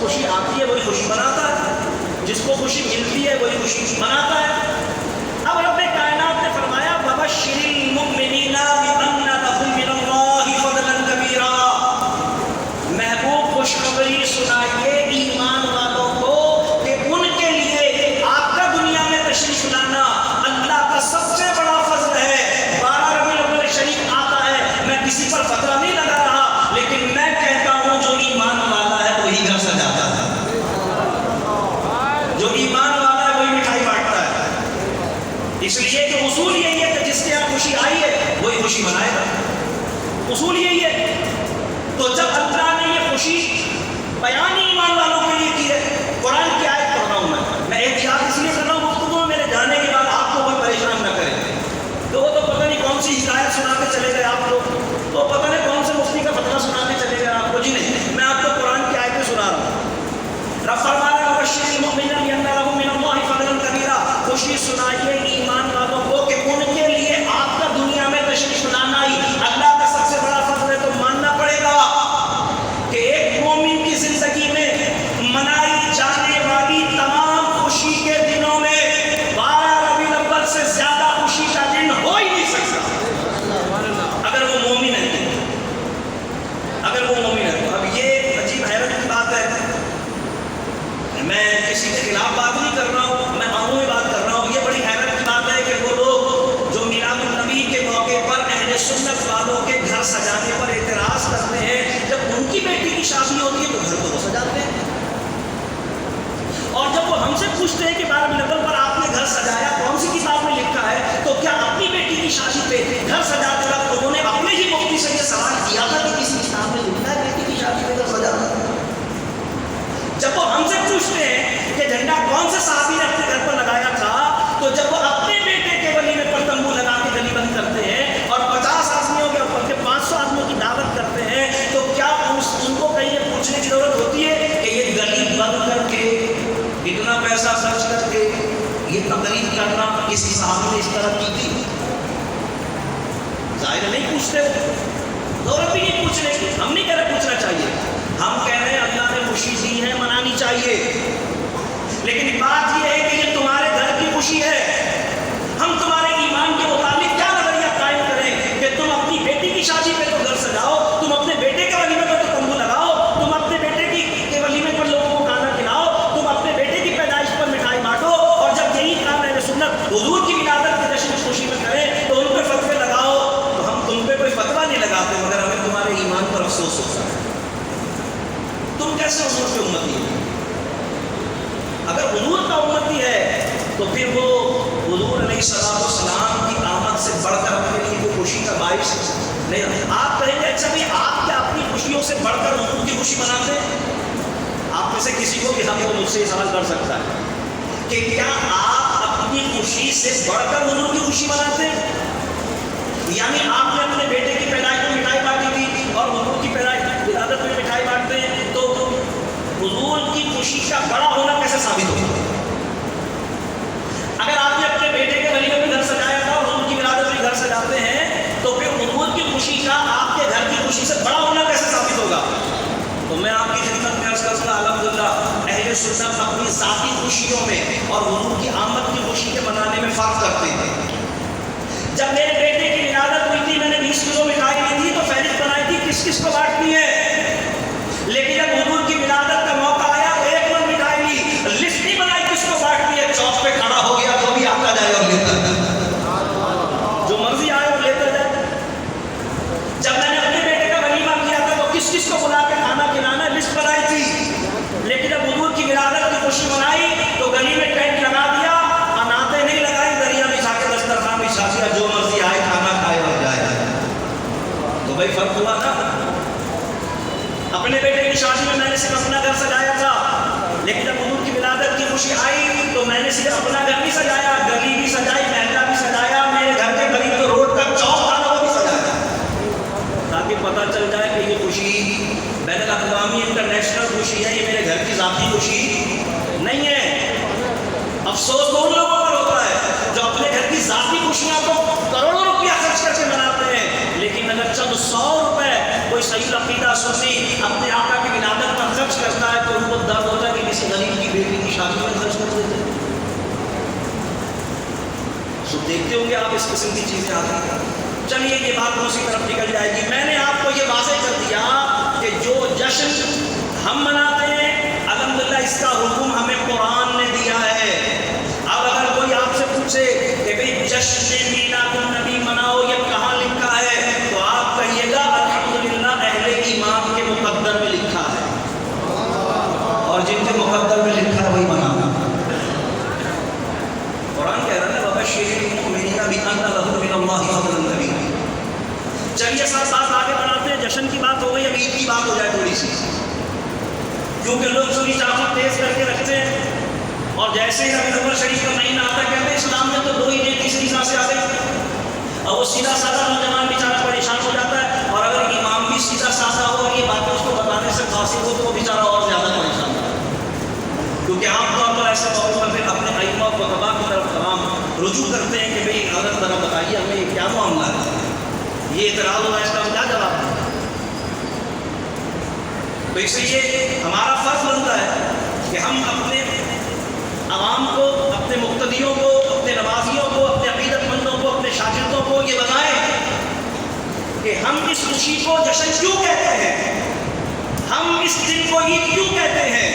خوشی آتی ہے وہی خوشی مناتا ہے، جس کو خوشی ملتی ہے وہی خوشی مناتا ہے۔ اب رب کائنات نے فرمایا وَبَشِّرِ الْمُؤْمِنِينَ بِأَنَّ لَهُم مِّنَ اللَّهِ فَضْلًا كَبِيرًا، محبوب خوشخبری سنائیے ایمان والوں کو کہ ان کے لیے آپ کا دنیا میں تشریف لانا اللہ کا سب سے بڑا فضل ہے۔ 12 ربیع الاول شریف آتا ہے، میں کسی پر فتویٰ نہیں لگا رہا، لیکن میں کہتا ہوں جو ایمان والا ہے وہی گھر سجاتا ہے، جو ایمان والا ہے وہی مٹھائی بانٹتا ہے۔ اس لیے کہ اصول یہی ہے کہ جس کے یہاں خوشی آئی ہے وہی خوشی منائے گا، اصول یہی ہے۔ تو جب اللہ نے یہ خوشی بیان ایمان والوں کے لیے کی ہے، قرآن کی آیت پڑھ رہا ہوں میں احتیاط اس لیے کر رہا ہوں گفتگو میں میرے جانے کے بعد آپ کو کوئی پریشان نہ کرے، تو وہ تو پتہ نہیں کون سی ہدایت سنا کے چلے گئے آپ لوگ، تو پتہ نہیں کون سے مفتی کا فتویٰ سنا کے چلے گئے آپ کو، جی نہیں، میں آپ کو قرآن کی آیتیں سنا رہا ہوں۔ رب فرما رہا ہے وَبَشِّرِ الْمُؤْمِنِينَ بِأَنَّ لَهُم مِّنَ اللَّهِ فَضْلًا كَبِيرًا، خوشی سنائیے ایمان والوں کو کہ ان کے لیے آپ کا دنیا میں تشریف لانا ہی اللہ کا سب سے بڑا فضل ہے۔ تو ماننا پڑے گا کہ ایک مومن کی زندگی میں منائی جانے والی تمام خوشی کے دنوں میں 12 ربیع الاول سے زیادہ خوشی کا دن ہو ہی نہیں سکتا اگر وہ مومن ہے، اگر وہ مومن ہے۔ اب یہ عجیب حیرت کی بات ہے، میں کسی کے خلاف بات نہیں کر رہا ہوں، میں عمومی بات کر رہا ہوں۔ یہ بڑی حیرت کی بات ہے کہ وہ لوگ جو میلاد النبی کے موقع پر اہل سنت والوں کے گھر سجانے پر اعتراض کرتے ہیں، جب ان کی بیٹی کی شادی ہوتی ہے تو گھر کو وہ سجاتے ہیں، اور جب وہ ہم سے پوچھتے ہیں کہ 12 ربیع الاول پر آپ نے گھر سجایا کون سی کتاب میں لکھا ہے، تو کیا اپنی بیٹی کی شادی پہ گھر سجاتے وقت انہوں نے اپنے ہی مفتی سے یہ سوال کیا تھا کہ کسی کتاب میں لکھا ہے بیٹی کی شادی پہ گھر سجانا؟ جب وہ ہم سے پوچھتے ہیں کہ جھنڈا کون سے صحابی نے اپنے گھر پر لگایا تھا، تو جب وہ اپنے بیٹے کے ولیمے پر تمبو لگا کے گلی بند کرتے ہیں اور 50 آدمیوں کے اوپر کے 500 آدمیوں کی دعوت کرتے ہیں، تو کیا ان کو کہیں یہ پوچھنے کی ضرورت ہوتی ہے کہ یہ گلی بند کر کے اتنا پیسہ خرچ کر کے یہ تقریب کرنا کسی صحابی نے اس طرح کی تھی؟ ظاہر نہیں پوچھتے، ضرورت بھی نہیں پوچھنے کی، ہم نہیں کہہ رہے پوچھنا چاہیے، ہم کہہ رہے ہیں اللہ نے خوشی دی ہے منانی چاہیے، لیکن بات یہ ہے کہ یہ تمہارے گھر کی خوشی ہے، ہم تمہارے ایمان کے مطابق کیا نظریہ قائم کریں کہ تم اپنی بیٹی کی شادی پہ تو گھر سجاؤ، تم اپنے بیٹے کے ولیمے پر تو تمبو لگاؤ، تم اپنے بیٹے کے ولیمے پر لوگوں کو کھانا کھلاؤ، تم اپنے بیٹے کی پیدائش پر مٹھائی بانٹو، اور جب یہی کام اہل سنت حضور کی ولادت کے جشن خوشی میں کریں تو ان پہ فتوے لگاؤ، تو ہم تم پہ کوئی فتویٰ نہیں لگاتے، مگر ہمیں تمہارے ایمان پر افسوس ہوتا ہے۔ تم کیسے حضور کے امتی ہو؟ اگر حضور کا امتی ہے تو پھر وہ حضور علیہ السلام کی آمد سے بڑھ کر اپنے لیے کوئی خوشی کا باعث نہیں۔ آپ کہیں گے اچھا بھی آپ کیا اپنی خوشیوں سے بڑھ کر حضور کی خوشی مناتے ہیں؟ آپ میں سے کسی کو بھی ہم کو مجھ سے یہ سوال کر سکتا ہے کہ کیا آپ اپنی خوشی سے بڑھ کر حضور کی خوشی مناتے ہیں؟ یعنی آپ نے اپنے بیٹے کی پیدائش میں مٹھائی بانٹی تھی اور حضور کی پیدائش ولادت میں مٹھائی بانٹتے ہیں، تو حضور کی خوشی کا بڑا ہونا کیسے ثابت ہوگا؟ اگر آپ نے اپنے بیٹے کے ولیمے میں گھر سجایا تھا اور حضور کی ولادت میں گھر سجاتے ہیں، تو پھر حضور کی خوشی کا آپ کے گھر کی خوشی سے بڑا ہونا کیسے ثابت ہوگا؟ تو میں آپ کی خدمت میں عرض کروں گا الحمدللہ اہل سنت اپنی ذاتی خوشیوں میں اور حضور کی آمد کی خوشی کے منانے میں فرق کرتے ہیں۔ جب میرے بیٹے کی ولادت ہوئی تھی میں نے 20 کلو مٹھائی لی تھی تو فہرست بنائی تھی کس کس کو بانٹنی ہے، لیکن جب حضور کی ولادت کا موقع آیا تو 1 من مٹھائی لی، لسٹ نہیں بنائی کس کو بانٹنی ہے، چوک پہ کھڑا ہو گیا تو بھی آتا جائے اور لیتا جائے، جو مرضی آئے اور لیتا جائے۔ جب میں نے اپنے بیٹے کا ولیمہ کیا تھا تو کس کس کو بلا کے کھانا کھلانا لسٹ بنائی تھی، لیکن جب حضور کی ولادت کی خوشی منائی تو گلی میں ٹینٹ لگا دیا، اناتے نہیں لگائی، دریا بچھا کے دسترخوان بچھا دیا، جو مرضی آئے کھانا کھائے اور جائے۔ تو بھائی فرق ہوا نا۔ اپنے بیٹے کی شادی میں نے صرف اپنا گھر سجایا تھا، لیکن جب حضور کی ولادت کی خوشی آئی تو میں نے صرف اپنا گھر نہیں سجایا، گلی بھی سجائی، محلہ بھی سجایا، میرے گھر کے قریب جو روڈ تک چوک تھا نا وہ بھی سجایا، تاکہ پتہ چل جائے کہ یہ خوشی بین الاقوامی انٹرنیشنل خوشی ہے، یہ میرے گھر کی ذاتی خوشی نہیں ہے۔ افسوس تو ان لوگوں پر ہوتا ہے جو اپنے گھر کی ذاتی خوشیاں کو کروڑوں روپیہ خرچ کر کے مناتے ہیں، لیکن اگر چند 100 روپے کوئی صحیح عقیدہ سنی اپنے آقا کی ولادت پر خرچ کرتا ہے تو ان کو اس قسم کی چیزیں آتی ہیں. چلیے یہ بات دوسری طرف نکل جائے گی. میں نے آپ کو یہ واضح کر دیا کہ جو جشن ہم مناتے ہیں الحمدللہ اس کا حکم ہمیں قرآن نے دیا ہے. اب اگر کوئی آپ سے پوچھے کہ بھئی جشن میلاد النبی مناؤ یہ کہاں لکھا ہے تو آپ کہیے گا الحمدللہ اہل ایمان کے مقدر میں لکھا ہے اور جن کے مقدر میں لکھا ہے وہی منانا. قرآن کہہ رہا ہے وبشر المؤمنین بان لهم من اللہ فضلا کبیرا. چلیے ساتھ بات آگے بڑھاتے ہیں. جشن کی بات ہو گئی, اب عید کی بات ہو جائے تھوڑی سی, کیونکہ لوگ سوری چاقو تیز کر کے رکھتے ہیں اور جیسے ہی ربیع الاول شریف کا مہینہ آتا ہے کہتے ہیں اسلام میں تو 2 عیدیں تیسری کہاں سے آ گئی, اور وہ سیدھا سادہ نوجوان بیچارہ پریشان ہو جاتا ہے, اور اگر امام بھی سیدھا سادہ ہو اور یہ باتیں اس کو بتانے سے قاصر ہو تو وہ بیچارہ اور زیادہ پریشان ہوتا ہے. کیونکہ عام طور پر ایسے موقع پر پھر اپنے ائمہ و خطباء کی طرف تمام رجوع کرتے ہیں کہ بھئی حضرت ذرا بتائیے ہمیں یہ کیا معاملہ ہے, یہ اعتراض ہوا ہے اس کا ہم کیا جواب دیں. تو اس لیے ہمارا فرض بنتا ہے کہ ہم اپنے عوام کو, اپنے مقتدیوں کو, اپنے نمازیوں کو, اپنے عقیدت مندوں کو, اپنے شاگردوں کو یہ بتائیں کہ ہم اس خوشی کو جشن کیوں کہتے ہیں, ہم اس دن کو عید کیوں کہتے ہیں.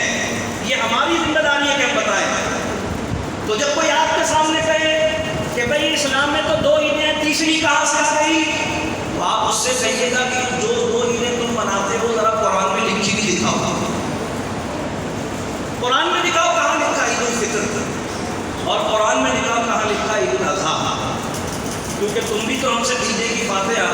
یہ ہماری ذمہ داری ہے کہ ہم بتائیں. تو جب کوئی آپ کے سامنے کہے کہ بھئی اسلام میں تو 2 عیدیں تیسری کہاں سے آ گئی, تو آپ اس سے کہیے گا کہ جو 2 عیدیں تم مناتے ہو ذرا قرآن میں لکھی بھی دکھاؤ. قرآن میں دکھاؤ کہاں لکھا عید الفطر, اور قرآن میں دکھاؤ کہاں لکھا عید الاضحیٰ. کیونکہ تم بھی تو ہم سے دیجیے کی فاتحہ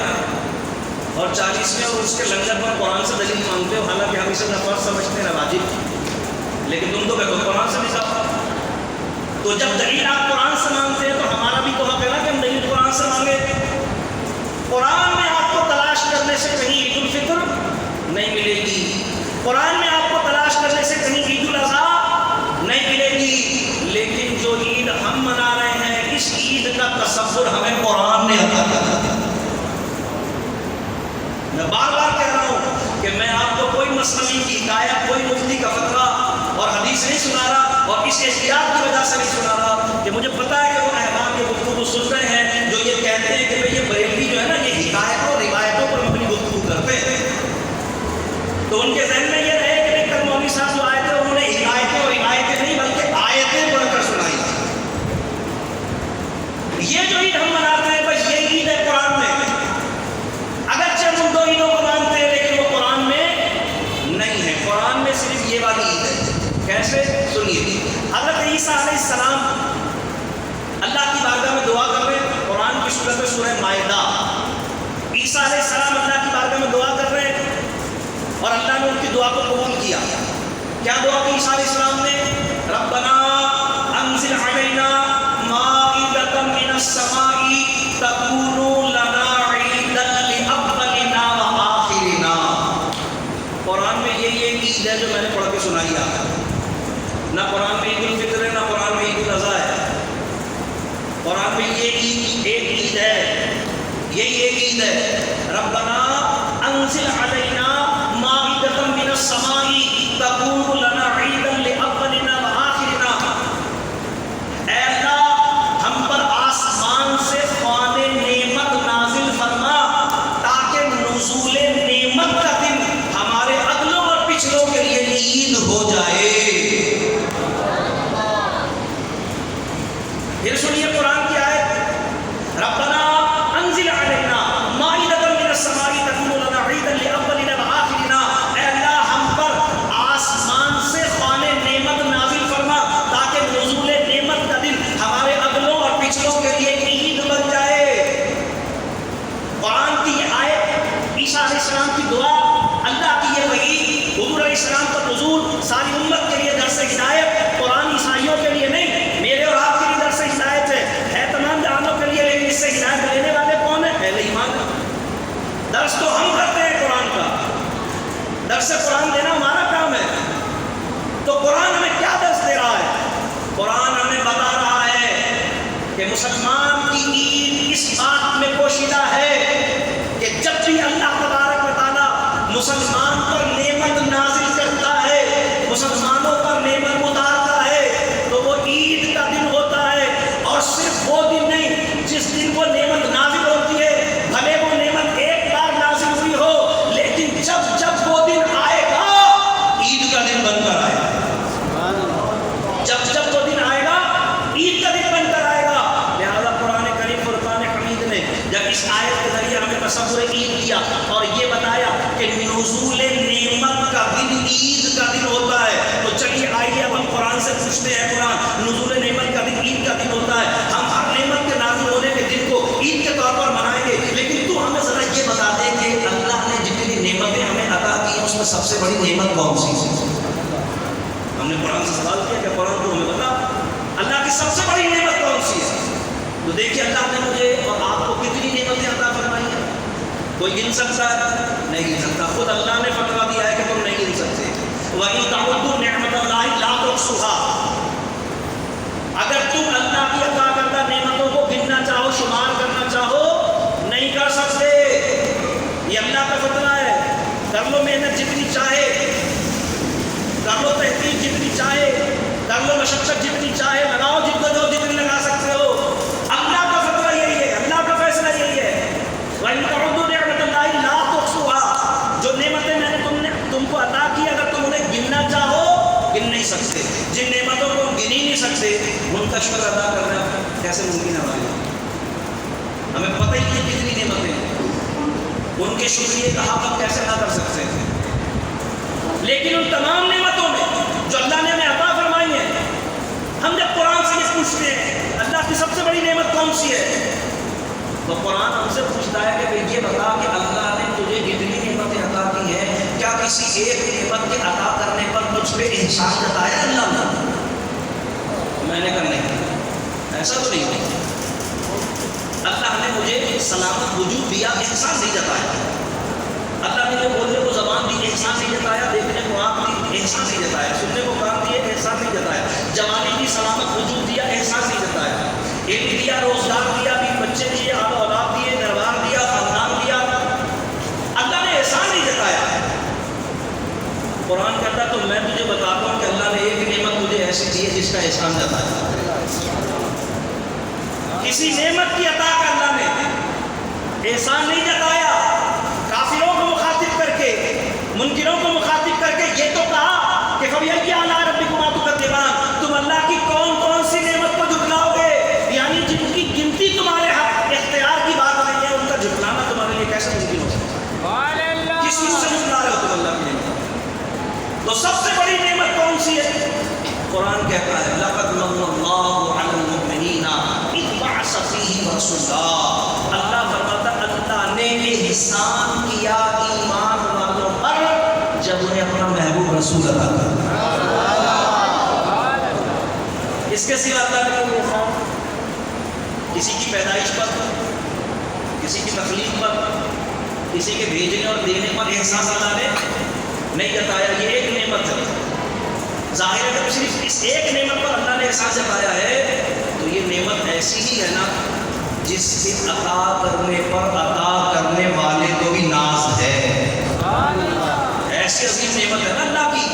اور 40ویں اور اس کے لنگر پر قرآن سے دلیل مانگتے ہو, حالانکہ ہم اسے نہ فرض سمجھتے ہیں نہ واجب, لیکن تم تو کہتے ہو قرآن سے نہیں سمجھا. تو جب دلیل آپ قرآن سے مانگتے ہیں تو ہمارا بھی تو حق ہے نا کہ ہم دلیل قرآن سے مانگے. قرآن میں آپ کو تلاش کرنے سے کہیں عید الفطر نہیں ملے گی, قرآن میں آپ کو تلاش کرنے سے کہیں عید الاضحیٰ نہیں ملے گی, لیکن جو عید ہم منا رہے ہیں اس عید کا تصور ہمیں قرآن نے عطا کیا. میں بار بار کہہ رہا ہوں کہ میں آپ کو کوئی مسلم کی حکایت, کوئی مفتی کا فتویٰ اور حدیث نہیں سنا رہا, اور اس احتیاط کی وجہ سے نہیں سنا رہا کہ مجھے پتا ہے کہ وہ احباب یہ گفتگو سن رہے ہیں جو یہ کہتے ہیں کہ بھئی یہ بریلوی جو ہے نا یہ حکایتوں روایتوں پر اپنی گفتگو کرتے ہیں. تو ان کے ذہن میں یہ رہے کہ بھئی کل مولوی صاحب جو آئے تھے انہوں نے حکایتیں اور روایتیں نہیں بلکہ آیتیں پڑھ کر سنائی. یہ جو عید ہم مناتے ہیں بس یہ عید ہے قرآن میں, اگرچہ ہم 2 عیدوں کو مانتے ہیں لیکن وہ قرآن میں نہیں ہے. قرآن میں صرف یہ والی عید ہے. کیسے سنیے, حضرت عیسیٰ علیہ السلام اللہ کی بارگاہ میں دعا کر رہے ہیں, قرآن کی صورت میں سورہ مائدہ. عیسیٰ علیہ السلام اللہ کی بارگاہ میں دعا کر رہے ہیں اور اللہ نے ان کی دعا کو قبول کیا. کیا دعا کی عیسیٰ علیہ السلام نے, ربنا انزل علینا مائدۃ من السماء تکون لنا عیدا لاولنا وآخرنا. قرآن میں یہ عید ہے جو میں نے پڑھ کے سنائی آپ کو. نہ قرآن میں عید الفطر ہے, نہ قرآن میں عید الاضحیٰ ہے. قرآن میں یہ عید ایک عید ہے, یہی ایک عید ہے. ربنا انزل علینا مائدۃ من السماء تکون لنا عیدا لاولنا وآخرنا. اے اللہ ہم پر آسمان سے خوان نعمت نازل فرما تاکہ نزول نعمت کا دن ہمارے اگلوں اور پچھلوں کے لیے عید ہو جائے. پھر سنیے قرآن کی آیت, ربنا انزل علینا مائدۃ من السماء تکون لنا عیدا لاولنا وآخرنا. اے اللہ ہم پر آسمان سے خوان نعمت نازل فرما تاکہ نزول نعمت کا دن ہمارے اگلوں اور پچھلوں کے لیے عید بن جائے. قرآن کی یہ آیت, عیسیٰ علیہ السلام کی دعا, اللہ کی یہ وحی, حضور علیہ السلام کا نزول ساری امت کے لیے درس ہدایت. قرآن عیسائیوں کے لیے نہیں, میرے اور آپ کے لیے درس ہدایت ہے تمام جہانوں کے لیے, لیکن اس سے ہدایت لینے والے کون ہیں, اہل ایمان. درس تو ہم کرتے ہیں قرآن کا, درس قرآن دینا ہمارا کام ہے. تو قرآن ہمیں کیا درس دے رہا ہے, قرآن ہمیں بتا رہا ہے کہ مسلمان کی عید اس بات میں پوشیدہ ہے کہ جب بھی اللہ تبارک و تعالیٰ مسلمان پر نعمت نازل کرتا ہے, مسلمانوں پر نعمت اتارتا ہے, تو وہ عید کا دن ہوتا ہے. اور صرف وہ دن نہیں جس دن وہ دن بن کر آئے گا، جب وہ دن آئے گا عید کا دن بن کر آئے گا۔ لہذا قرآن کریم فرقان حمید نے جب اس آیت کے ذریعے ہمیں تصور عید کیا اور یہ بتایا کہ نزول نعمت کا دن عید کا دن ہوتا ہے، تو چلیے آئیے اب ہم قرآن سے پوچھتے ہیں، قرآن نزول نعمت کا دن عید کا دن ہوتا ہے، ہم ہر نعمت کے نازل ہونے کے دن کو عید کے طور پر منائیں گے، لیکن تو ہمیں ذرا یہ بتا دے کہ اللہ نے جتنی نعمتیں ہمیں عطا کی ہیں اس میں سب سے بڑی نعمت کون سی ہے؟ ہم نے قرآن سے سوال کیا کہ قرآن تو ہمیں بتا اللہ کی سب سے بڑی نعمت کون سی ہے؟ تو دیکھیے اللہ نے مجھے اور آپ کو کتنی نعمتیں عطا فرمائی ہیں، کوئی گن سکتا ہے؟ نہیں گن سکتا، خود اللہ نے فتویٰ دیا ہے کہ تم نہیں گن سکتے۔ وَإِن تَعُدُّوا نِعْمَتَ اللَّهِ لَا تُحْصُوهَا، اگر تم اللہ کی عطا کردہ نعمتوں کو گننا چاہو، شمار کرنا چاہو، نہیں کر سکتے۔ یہ اللہ کا فتویٰ ہے، کر لو محنت جتنی چاہے، کر لو تحقیق جتنی چاہے، کر لو مشقت جتنی چاہے، لگاؤ جدوجہد جتنی لگا سکتے ہو، اللہ کا فتویٰ یہی ہے، اللہ کا فیصلہ یہی ہے۔ وَإِن تَعُدُّوا نِعْمَتَ اللَّهِ لَا تُحْصُوهَا، جو نعمتیں میں نے تم کو عطا کی اگر تم انہیں گننا چاہو گن نہیں سکتے، جن نعمتوں کو گن ہی نہیں سکتے ان کا شکر ادا کرنا کیسے ممکن ہے ہمارے؟ ہمیں پتہ ہی نہیں کتنی نعمتیں ہیں، ان کے شکریہ کا حق ہم کیسے ادا کر سکتے ہیں؟ لیکن ان تمام نعمتوں میں جو اللہ نے ہمیں عطا فرمائی ہیں، ہم جب قرآن سے یہ پوچھتے ہیں اللہ کی سب سے بڑی نعمت کون سی ہے، تو قرآن ہم سے پوچھتا ہے کہ یہ بتا کہ اللہ نے تجھے جتنی نعمتیں عطا کی ہیں کیا کسی ایک نعمت کے عطا کرنے پر مجھ پہ احسان جتایا اللہ نے؟ میں نے کہا نہیں، ایسا تو نہیں ہے، اللہ نے مجھے سلامت وجود دیا، احسان نہیں جتایا، اللہ نے جو بولنے کو زبان دی احسان نہیں جتایا، دیکھنے کو آنکھ دی احسان نہیں جتایا، سننے کو کان دیے احسان نہیں جتایا، جوانی دی سلامت وجود دیا احسان نہیں جتایا، علم دیا، روزگار دیا، بھی بچے دیے، آب و اولاد دیے، دربار دیا، خاندان دیا، اللہ نے احسان نہیں جتایا۔ قرآن کہتا تو میں تجھے بتاتا ہوں کہ اللہ نے ایک نعمت تجھے ایسی دی ہے جس کا احسان جتایا، کسی نعمت کی عطا کا اللہ نے احسان نہیں جتایا۔ کافروں کو مخاطب کر کے، منکروں کو مخاطب کر کے یہ تو کہا کہ فَبِأَيِّ آلَاءِ رَبِّكُمَا تُكَذِّبَانِ، تم اللہ کی کون کون سی نعمت کو جھٹلاؤ گے، یعنی جن کی گنتی تمہارے اختیار کی بات نہیں ہے ان کا جھٹلانا تمہارے لیے کیسے ممکن ہو سکتا ہے؟ کس چیز سے جھٹلا رہے ہو تم اللہ کی نعمت؟ تو سب سے بڑی نعمت کون سی ہے؟ قرآن کہتا ہے لَقَدْ مَنَّ اللَّهُ عَلَى الْمُؤْمِنِينَ إِذْ بَعَثَ فِيهِمْ رَسُولًا، اللہ فرماتا اللہ نے احسان کیا ایمان والوں پر جب انہیں اپنا محبوب رسول عطا کیا۔ اس کے سوا اللہ نے کوئی احسان کسی کی پیدائش پر، کسی کی تخلیق پر، کسی کے بھیجنے اور دینے پر احسان اللہ نے نہیں جتایا۔ یہ ایک نعمت ہے، ظاہر ہے کہ صرف اس ایک نعمت پر اللہ نے احسان جتایا ہے، تو یہ نعمت ایسی ہی ہے نا جس کے عطا کرنے پر عطا کرنے والے کو بھی ناز ہے، ایسی عظیم نعمت ہے نا اللہ کی۔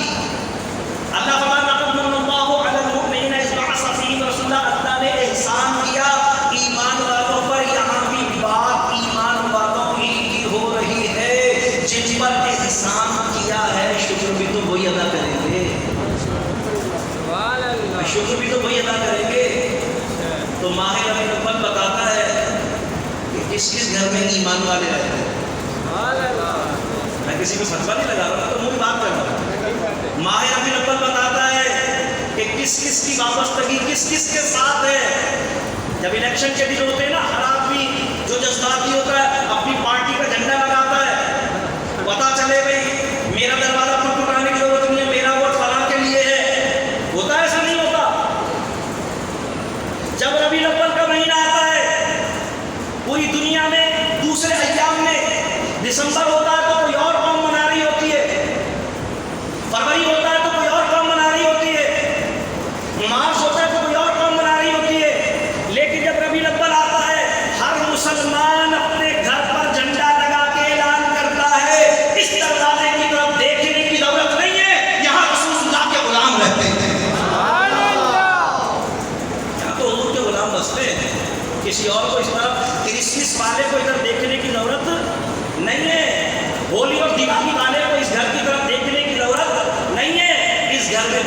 اللہ فرماتا لَقَدْ مَنَّ اللَّهُ عَلَى الْمُؤْمِنِينَ إِذْ بَعَثَ فِيهِمْ رَسُولًا، اللہ نے احسان کیا ایمان والوں پر۔ یہاں بھی بات ایمان والوں ہی کی ہو رہی ہے، جن پر احسان کیا ہے شکر بھی تو وہی ادا کریں گے، شکر بھی تو وہی ادا کریں گے۔ تو ماہ ربیع الاول بتاتا ہے کہ کس کس گھر میں ایمان والے رہتے ہیں۔ میں کسی کو فتویٰ نہیں لگا رہا، تو مجھے بات کر رہا ہوں۔ ماہ ربیع الاول بتاتا ہے کہ کس کس کی وابستگی کس کس کے ساتھ ہے۔ جب الیکشن کے دن ہوتے ہیں نا، ہر آدمی جو جذباتی ہوتا ہے اپنی پارٹی کا جھنڈا لگاتا ہے، پتا چلے بھائی میرا دروازہ ٹکرانے کی ضرورت نہیں ہے، میرا ووٹ فلاں کے لیے ہے، ہوتا ہے ایسا نہیں ہوتا؟ جب ربیع الاول کا مہینہ آتا ہے پوری دنیا میں دوسرے ایام میں، دسمبر ہوتا ہے تو کوئی اور قوم منا رہی ہوتی ہے، فروری ہوتا ہے تو کوئی اور قوم منا رہی ہوتی ہے، مارچ ہوتا ہے تو کوئی اور قوم منا رہی ہوتی ہے، لیکن جب ربیع الاول آتا ہے ہر مسلمان اپنے گھر پر جھنڈا لگا کے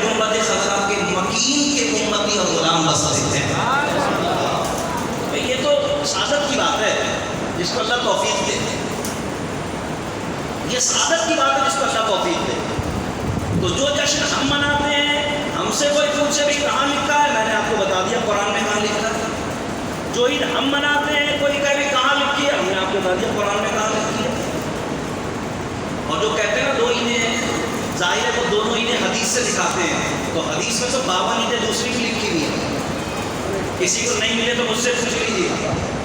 گنبد خضرا کے مکین کے امتی اور غلام بستے ہیں. بھئی یہ تو سعادت کی بات ہے جس کو اللہ توفیق دے. یہ سعادت کی بات ہے جس کو اللہ توفیق دے. تو جو جشن ہم مناتے ہیں, ہم سے کوئی پوچھے بھی کہاں لکھا ہے, میں نے آپ کو بتا دیا قرآن میں کہاں لکھا ہے. جو عید ہم مناتے ہیں کوئی کہے بھی کہاں لکھی ہے, ہم نے آپ کو بتا دیا قرآن میں کہاں لکھی ہے. اور جو کہتے ہیں نا دو عیدیں ہیں, ظاہر ہے وہ دونوں عیدیں حدیث سے دکھاتے ہیں, تو حدیث میں تو 52 عیدیں دوسری بھی لکھی ہوئی ہیں. کسی کو نہیں ملے تو مجھ سے پوچھ لیجیے,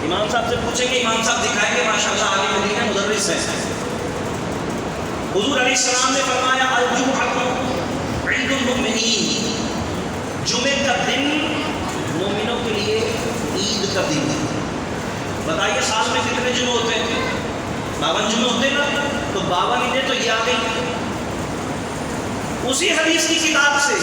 امام صاحب سے پوچھیں گے, امام صاحب دکھائیں گے, ماشاء اللہ عالم دین ہے, مدرس ہے. حضور علیہ السلام نے فرمایا الجمعۃ عید المؤمنین, جمعے کا دن مومنوں کے لیے عید کا دن ہے. بتائیے سال میں کتنے جمعے ہوتے ہیں؟ 52 جمعے ہوتے ہیں نا, تو 52 عیدیں تو یہ آ گئی اسی حدیث کی کتاب سے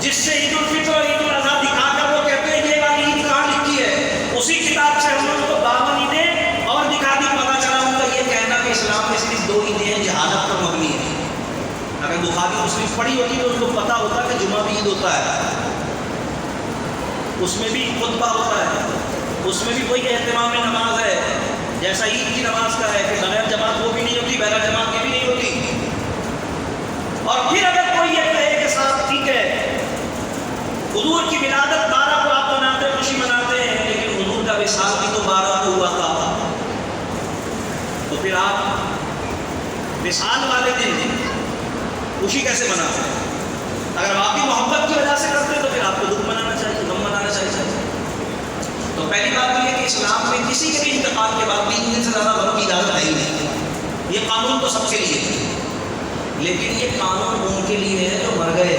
جس سے عید الفطر اور عید الاضحیٰ دکھا کر وہ کہتے ہیں یہ والی عید کہاں لکھی ہے, اسی کتاب سے ہم لوگوں کو 52 عیدیں اور دکھا دی. پتا چلا ان کا یہ کہنا کہ اسلام میں صرف 2 عیدیں ہیں, جہالت پر مبنی ہے. اگر بخاری مسلم پڑھی ہوتی تو ان کو پتا ہوتا کہ جمعہ بھی عید ہوتا ہے, اس میں بھی خطبہ ہوتا ہے, اس میں بھی کوئی اہتمام نماز ہے جیسا عید کی نماز کا ہے کہ بغیر جماعت وہ بھی نہیں ہوتی, بغیر جماعت کی بھی نہیں ہوتی. اور پھر اگر کوئی یہ کہے کہ صاحب ٹھیک ہے حضور کی ولادت 12 کو آپ مناتے خوشی مناتے ہیں, لیکن حضور کا وصال بھی تو 12 کو ہوا تھا, تو پھر آپ وصال والے دن خوشی کیسے مناتے ہیں؟ اگر واقعی محبت کی وجہ سے کرتے ہیں تو پھر آپ کو دکھ منانا چاہیے, غم منانا چاہیے. تو پہلی بات یہ ہے کہ اسلام میں کسی کے بھی انتقال کے بعد 3 دن سے زیادہ غم کی اجازت ہے ہی نہیں. یہ قانون تو سب کے لیے ہے, لیکن یہ قانون ان کے لیے ہے جو مر گئے.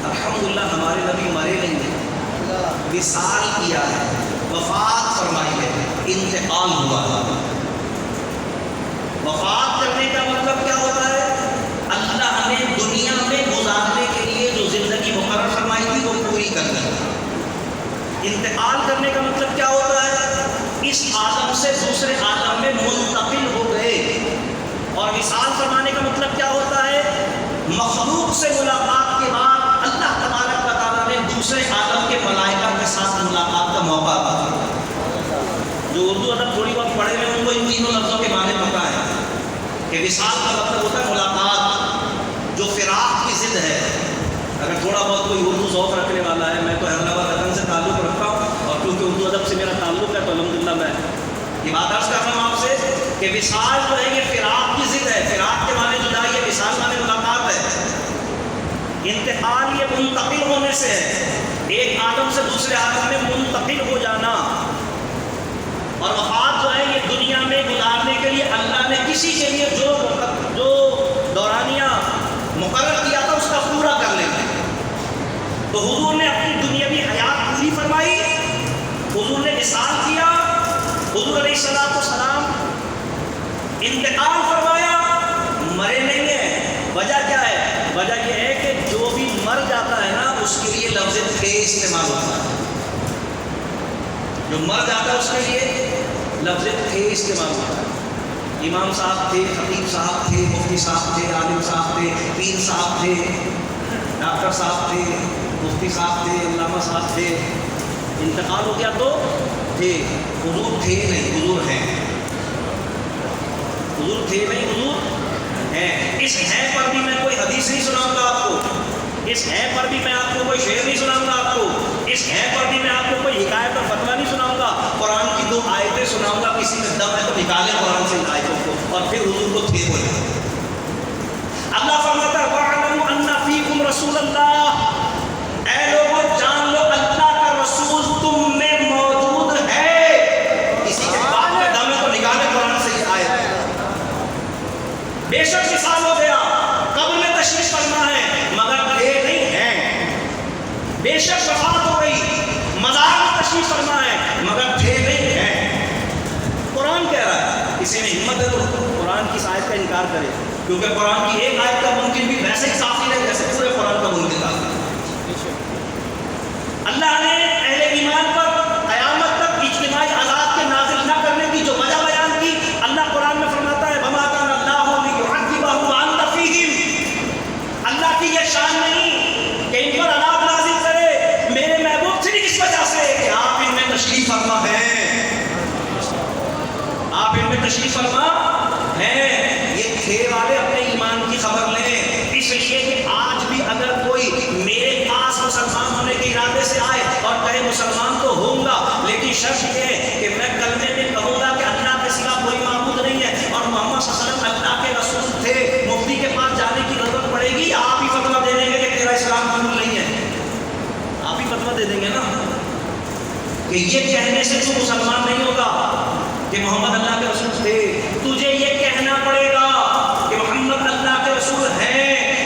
الحمدللہ ہمارے نبی مرے نہیں ہیں, وصال کیا ہے, وفات فرمائی ہے, انتقال ہوا ہے. وفات کرنے کا مطلب کیا ہوتا ہے؟ اللہ نے دنیا میں گزارنے کے لیے جو زندگی مقرر فرمائی تھی وہ پوری کر دی. انتقال کرنے کا مطلب کیا ہوتا ہے؟ اس عالم سے دوسرے عالم میں منتقل ہو گئے. اور وصال فرمانے کا مطلب کیا ہوتا ہے؟ مخلوق سے ملاقات کے بعد اللہ تبارک و تعالیٰ نے دوسرے عالم کے ملائکہ کے ساتھ ملاقات کا موقع دیا. جو اردو ادب تھوڑی بہت پڑھے ہوئے ان کو ان تینوں لفظوں کے معنی پتہ ہے کہ وصال کا مطلب ہوتا ہے ملاقات, جو فراق کی ضد ہے. اگر تھوڑا بہت کوئی اردو ذوق رکھنے والا ہے, میں تو حیدرآباد وطن سے تعلق رکھتا ہوں اور کیونکہ اردو ادب سے میرا تعلق ہے تو الحمدللہ میں یہ بات عرض کر رہا ہوں آپ سے کہ وصال جو ہے یہ فراق کی ضد ہے. فراق کے معنی جدائی ہے, وصال معنی ملاقات ہے. انتقال یہ منتقل ہونے سے ہے, ایک عالم سے دوسرے عالم میں منتقل ہو جانا. اور وفات جو ہے یہ دنیا میں گزارنے کے لیے اللہ نے کسی کے لیے جو دورانیہ مقرر کیا تھا اس کا پورا کر لینا. تو حضور نے اپنی دنیاوی حیات پوری فرمائی, حضور نے وصال کیا, حضور علیہ السلام انتقال فرمایا, مرے نہیں ہیں. وجہ کیا ہے؟ وجہ یہ ہے کہ جو بھی مر جاتا ہے نا اس کے لیے لفظ تھے استعمال ہوتا ہے. جو مر جاتا ہے اس کے لیے لفظ تھے استعمال ہوتا ہے. امام صاحب تھے, خطیب صاحب تھے, مفتی صاحب تھے, عالم صاحب تھے, پیر صاحب تھے, ڈاکٹر صاحب تھے, مفتی صاحب تھے, علامہ صاحب تھے. انتقال ہو گیا تو تھے. حضور تھے نہیں, حضور ہیں. حضور تھے نہیں, حضور ہیں. اس ہیں پر بھی میں کوئی حدیث نہیں سناؤں گا آپ کو, اس ہیں پر بھی میں آپ کو کوئی شعر نہیں سناؤں گا آپ کو, اس ہیں پر بھی میں آپ کو کوئی حکایت اور فتویٰ نہیں سناؤں گا. قرآن کی 2 آیتیں سناؤں گا, کسی میں دم ہے تو نکالے قرآن سے ان آیتوں کو اور پھر حضور کو تھے بولے. اللہ فرماتا ہے وَاعْلَمُوا أَنَّ فِيكُمْ رَسُولَ اللَّهِ, اے لوگوں جان لو اللہ کا رسول تم میں موجود ہے. کسی کے بات میں دم ہے تو نکالے قرآن سے یہ آیت. بے شک وصال ہو گیا, قبر میں تشریف فرما ہے مگر تھے نہیں ہیں. بے شک وفات ہو گئی, مزار میں تشریف فرما ہے مگر تھے نہیں ہیں. قرآن کہہ رہا ہے, کسی نے ہمت ہے تو قرآن کی آیت کا انکار کرے, کیونکہ قرآن کی ایک آیت کا ممکن بھی ویسے ہی کافی ہے جیسے پورے قرآن کا ممکن تھا. اللہ نے اہل ایمان پر قیامت تک اجتماعی عذاب کے نازل نہ کرنے کی جو وجہ بیان کی, اللہ قرآن میں فرماتا ہے وَمَا كَانَ اللَّهُ لِيُعَذِّبَهُمْ وَأَنْتَ فِيهِمْ. اللہ کی یہ مسلمان ہیں، یہ تھے والے اپنے ایمان کی خبر لیں۔ اس لیے کہ آج بھی اگر کوئی میرے پاس مسلمان ہونے کے ارادے سے آئے اور کہے مسلمان تو ہوں گا، لیکن شرط یہ ہے کہ میں کلمے میں کہوں گا کہ اللہ کے سوا کوئی معبود نہیں ہے اور محمد صلی اللہ علیہ وسلم اللہ کے رسول تھے، مفتی کے پاس جانے کی ضرورت پڑے گی، آپ ہی فتویٰ دے دیں گے کہ تیرا اسلام قبول نہیں ہے، آپ ہی فتویٰ دے دیں گے نا کہ یہ کہنے سے تو مسلمان نہیں ہوگا کہ محمد اللہ کے رسول